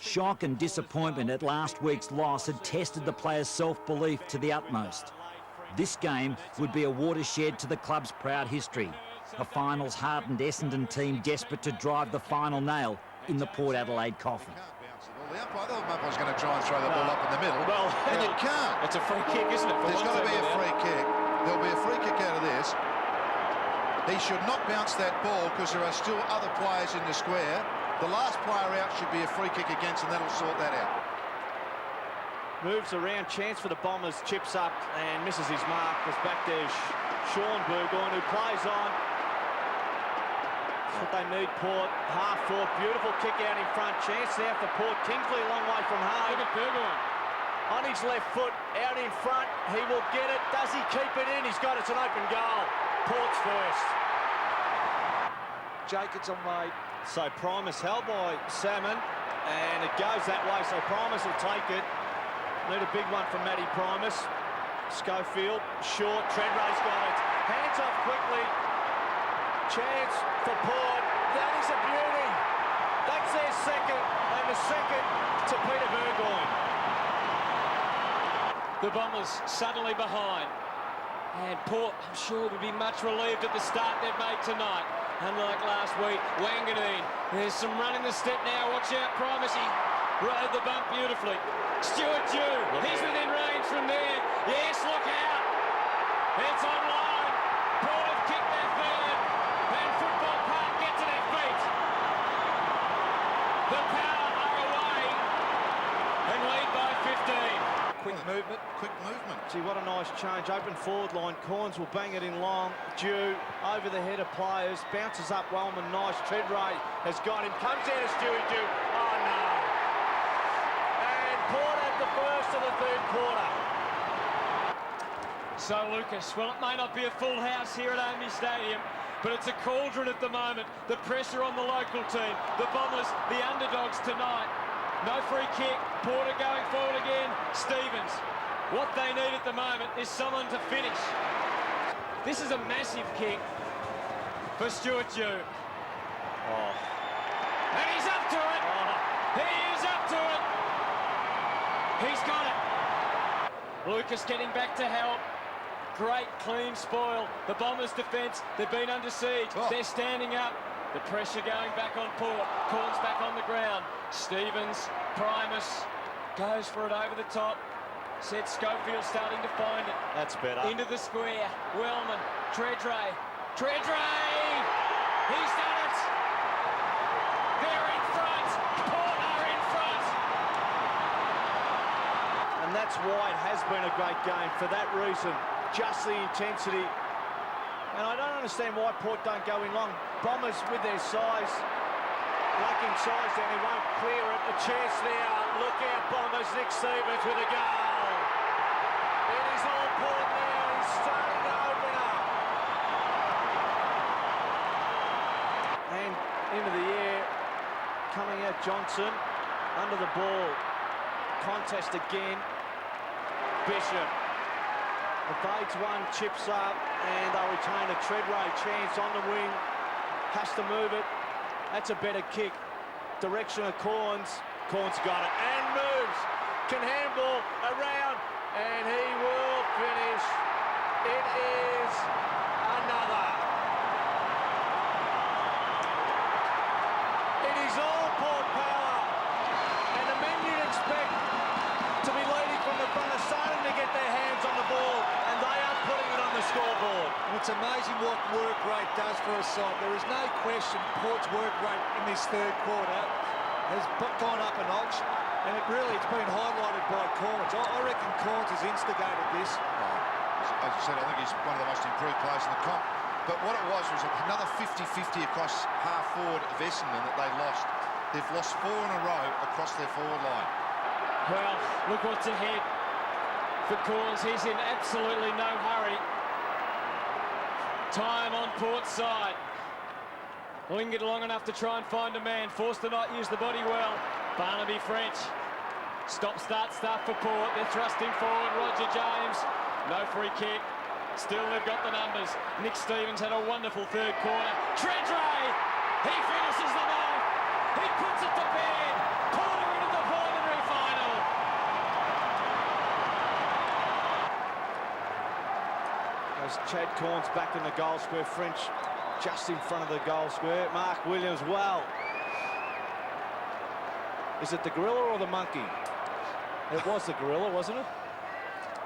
Shock and disappointment at last week's loss had tested the players' self-belief to the utmost. This game would be a watershed to the club's proud history. A finals-hardened Essendon team desperate to drive the final nail in the Port Adelaide coffin. The umpire's going to try and throw the ball up in the middle, well, and you can't. It's a free kick, isn't it? There's got to be a free kick. There'll be a free kick out of this. He should not bounce that ball because there are still other players in the square. The last player out should be a free kick against, and that'll sort that out. Moves around, chance for the Bombers, chips up and misses his mark. Goes back to Sean Burgoyne, who plays on. That's what they need, Port. Half forward, beautiful kick out in front. Chance now for Port. Kingsley a long way from home. Look at Burgoyne. On his left foot, out in front. He will get it. Does he keep it in? He's got it. It's an open goal. Port's first. Jacobs on way. So Primus held by Salmon, and it goes that way. So Primus will take it. Need a big one from Matty Primus. Schofield, short. Treadray's got it. Hands off quickly. Chance for Port. That is a beauty. That's their second, and the second to Peter Burgoyne. The Bombers suddenly behind. And Port, I'm sure, will be much relieved at the start they've made tonight. Unlike last week, Wanganeen. There's some run in the step now. Watch out, Primus. He rode the bump beautifully. Stuart Dew, he's within range from there. Yes, look out. It's online. Port have kicked their third. And Football Park get to their feet. The Power are away and lead by 15. Quick movement. Gee, what a nice change. Open forward line. Corns will bang it in long. Dew over the head of players. Bounces up Wellman. Nice. Treadray has got him. Comes out of Stewie Dew. Oh, no. And Port at the first of the third quarter. So, Lucas, well, it may not be a full house here at AAMI Stadium, but it's a cauldron at the moment. The pressure on the local team. The Bombers, the underdogs tonight. No free kick. Porter going forward again. Stevens. What they need at the moment is someone to finish. This is a massive kick for Stuart Dew. Oh. And he's up to it. Oh. He is up to it. He's got it. Lucas getting back to help. Great clean spoil. The Bombers' defence, they've been under siege. Oh. They're standing up. The pressure going back on Port. Corns back on the ground. Stevens, Primus, goes for it over the top. Said Schofield starting to find it. That's better. Into the square. Wellman, Treadray. Treadray! He's done it! They're in front! Port are in front! And that's why it has been a great game. For that reason, just the intensity. And I don't understand why Port don't go in long. Bombers with their size, lacking size, then he won't clear it. A chance now. Look out, Bombers. Nick Stevens with a goal. It is all Port now. He's starting to open up. And into the air, coming out Johnson, under the ball. Contest again. Bishop. Evades one, chips up, and they'll retain a Treadray chance on the wing. Has to move it. That's a better kick. Direction of Corns. Corns got it and moves. Can handball around, and he will finish. It is another. It is all Port power. And the men you'd expect to be leading from the front are starting to get their hands on the ball, and they are putting it on the scoreboard. And it's amazing what work rate does for a side. There is no question Port's work rate in this third quarter has gone up a notch, and it's been highlighted by Corns. I reckon Corns has instigated this. As I said, I think he's one of the most improved players in the comp. But what it was another 50-50 across half forward of Essendon that they lost. They've lost 4 in a row across their forward line. Well, look what's ahead for Corns. He's in absolutely no hurry. Time on Port's side. Lingered long enough to try and find a man. Forced to not use the body well. Barnaby French. Stop-start stuff for Port. They're thrusting forward. Roger James. No free kick. Still, they've got the numbers. Nick Stevens had a wonderful third quarter. Treadray! He finishes the knife. He puts it to bed. Porter into the As Chad Corns back in the goal square, French just in front of the goal square. Mark Williams, well. Is it the gorilla or the monkey? It was the gorilla, wasn't it?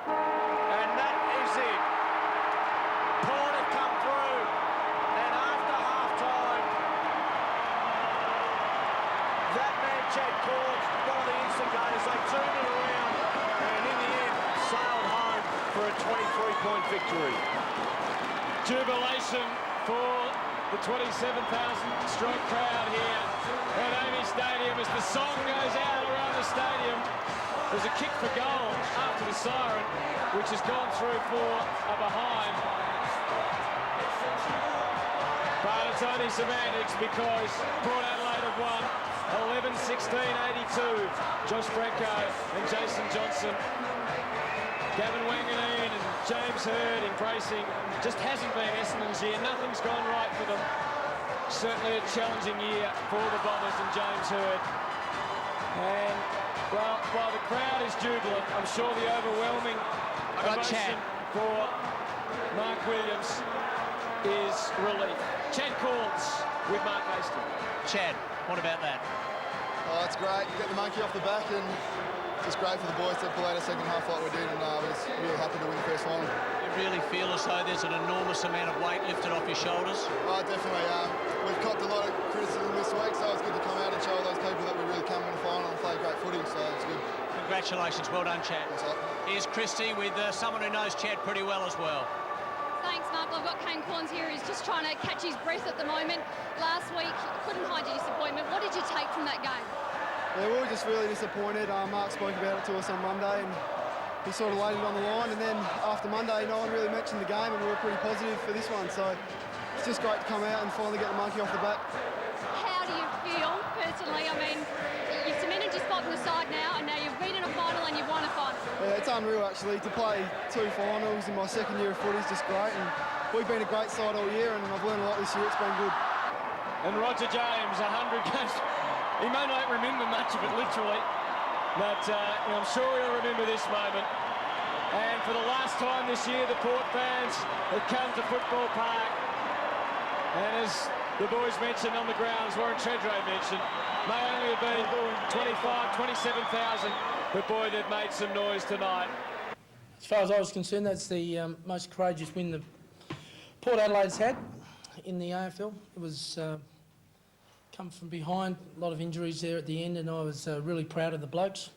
And that is it. Port have come through. And after half-time, that man, Chad Corns, one of the instigators, they turned it around and in the end sailed home for a 23-point victory. Jubilation for the 27,000-strong crowd here at AAMI Stadium as the song goes out around the stadium. There's a kick for goal after the siren, which has gone through for a behind. But it's only semantics because Port Adelaide have won 11-16-82. Josh Franco and Jason Johnson. Gavin Wanganeen and James Hird embracing. Just hasn't been Essendon's year. Nothing's gone right for them. Certainly a challenging year for the Bombers and James Hird. And, well, while the crowd is jubilant, I'm sure the overwhelming emotion for Mark Williams is relief. Chad Corns with Mark Hastings. Chad, what about that? Oh, it's great. Get the monkey off the back and just great for the boys to pull out a second half like we did, and we're just really happy to win the first final. You really feel as though there's an enormous amount of weight lifted off your shoulders? Oh, definitely. We've copped a lot of criticism this week, so it's good to come out and show those people that we really can win a final and play great footy, so it's good. Congratulations, well done, Chad. Here's Christy with someone who knows Chad pretty well as well. Thanks, Mark. I've got Kane Corns here who's just trying to catch his breath at the moment. Last week, couldn't hide your disappointment. What did you take from that game? Yeah, we were just really disappointed. Mark spoke about it to us on Monday, and he sort of laid it on the line, and then after Monday, no one really mentioned the game, and we were pretty positive for this one, so it's just great to come out and finally get the monkey off the back. How do you feel, personally? I mean, you've cemented your spot in the side now, and now you've been in a final and you've won a final. Yeah, it's unreal, actually. To play 2 finals in my second year of footy is just great, and we've been a great side all year, and I've learned a lot this year. It's been good. And Roger James, 100 goals. He may not remember much of it, literally, but I'm sure he'll remember this moment. And for the last time this year, the Port fans have come to Football Park. And as the boys mentioned on the ground, as Warren Treadray mentioned, may only have been 25, 27,000, but boy, they've made some noise tonight. As far as I was concerned, that's the most courageous win the Port Adelaide's had in the AFL. It was come from behind, a lot of injuries there at the end, and I was really proud of the blokes.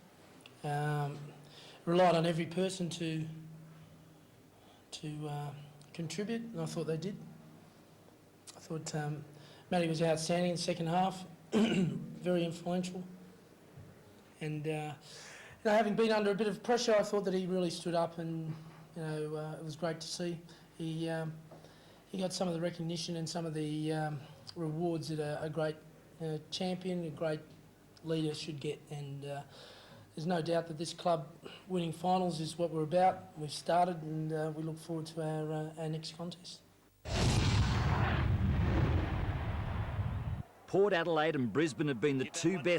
Relied on every person to contribute, and I thought they did. I thought Matty was outstanding in the second half, very influential. And having been under a bit of pressure, I thought that he really stood up, and it was great to see. He got some of the recognition and some of the rewards that a great champion, a great leader should get, and there's no doubt that this club winning finals is what we're about. We've started, and we look forward to our next contest. Port Adelaide and Brisbane have been the two best